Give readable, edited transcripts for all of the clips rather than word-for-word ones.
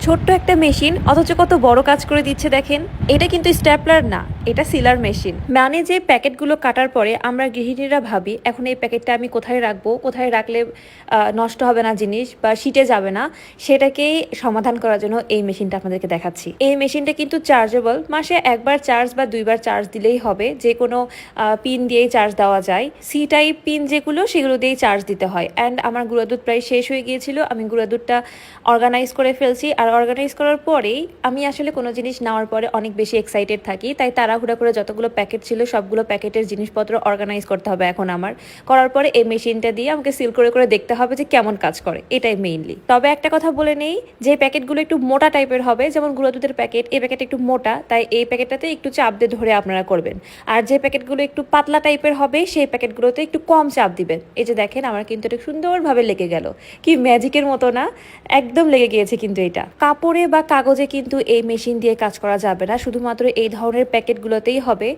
ছোট্ট একটা মেশিন অথচ কত বড় কাজ করে দিচ্ছে দেখেন। এটা কিন্তু স্ট্যাপলার না, এটা সিলার মেশিন। মানে যে প্যাকেটগুলো কাটার পরে আমরা গৃহিণীরা ভাবি এখন এই প্যাকেটটা আমি কোথায় রাখবো, কোথায় রাখলে নষ্ট হবে না জিনিস বা শীটে যাবে না, সেটাকেই সমাধান করার জন্য এই মেশিনটা আপনাদেরকে দেখাচ্ছি। এই মেশিনটা কিন্তু চার্জেবল, মাসে একবার চার্জ বা দুইবার চার্জ দিলেই হবে। যে কোনো পিন দিয়েই চার্জ দেওয়া যায়। সি টাইপ পিন যেগুলো সেগুলো দিয়েই চার্জ দিতে হয়। অ্যান্ড আমার গুঁড়া দুধ প্রায় শেষ হয়ে গিয়েছিল, আমি গুঁড়া দুধটা অর্গানাইজ করে ফেলছি। আর অর্গানাইজ করার পরেই আমি আসলে কোনো জিনিস নেওয়ার পরে অনেক বেশি এক্সাইটেড থাকি, তাই তাড়াহুড়া করে যতগুলো প্যাকেট ছিল সবগুলো প্যাকেটের জিনিসপত্র অর্গানাইজ করতে হবে এখন আমার। করার পরে এই মেশিনটা দিয়ে আমাকে সিল করে করে দেখতে হবে যে কেমন কাজ করে, এটাই মেইনলি। তবে একটা কথা বলে নেই, যে প্যাকেটগুলো একটু মোটা টাইপের হবে, যেমন গুঁড়া দুধের প্যাকেট, এই প্যাকেট একটু মোটা, তাই এই প্যাকেটটাতে একটু চাপ দিয়ে ধরে আপনারা করবেন। আর যে প্যাকেটগুলো একটু পাতলা টাইপের হবে সেই প্যাকেটগুলোতে একটু কম চাপ দিবেন। এই যে দেখেন আমার কিন্তু এটা সুন্দরভাবে লেগে গেল, কি ম্যাজিকের মতো না? একদম লেগে গিয়েছে। কিন্তু এটা কাপড়ে বা কাগজে কিন্তু এই মেশিন দিয়ে কাজ করা যাবে না, শুধুমাত্র এই ধরনের প্যাকেটগুলোতেই হবে।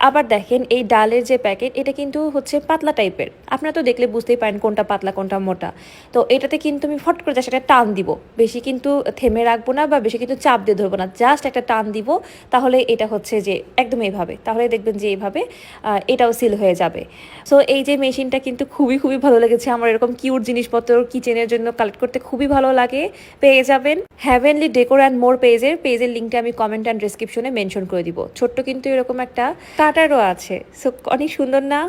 আবার দেখেন এই ডালের যে প্যাকেট, এটা কিন্তু হচ্ছে পাতলা টাইপের, আপনারা তো দেখলে বুঝতেই পারেন কোনটা পাতলা কোনটা মোটা। তো এটাতে কিন্তু আমি ফট করে সেটা টান দিব, বেশি কিন্তু থেমে রাখবো না বা বেশি কিন্তু চাপ দিয়ে ধরবো না, জাস্ট একটা টান দিব। তাহলে এটা হচ্ছে যে একদম এইভাবে, তাহলে দেখবেন যে এইভাবে এটাও সিল হয়ে যাবে। সো এই যে মেশিনটা কিন্তু খুবই খুবই ভালো লেগেছে আমার। এরকম কিউট জিনিসপত্র কিচেনের জন্য কালেক্ট করতে খুবই ভালো লাগে। পেয়ে যাবেন হ্যাভেনলি ডেকোর অ্যান্ড মোর পেজের লিঙ্কটা আমি কমেন্ট অ্যান্ড ডেসক্রিপশনে মেনশন করে দিব। ছোট্ট কিন্তু এরকম একটা কাটারও আছে, সো অনেক সুন্দর না?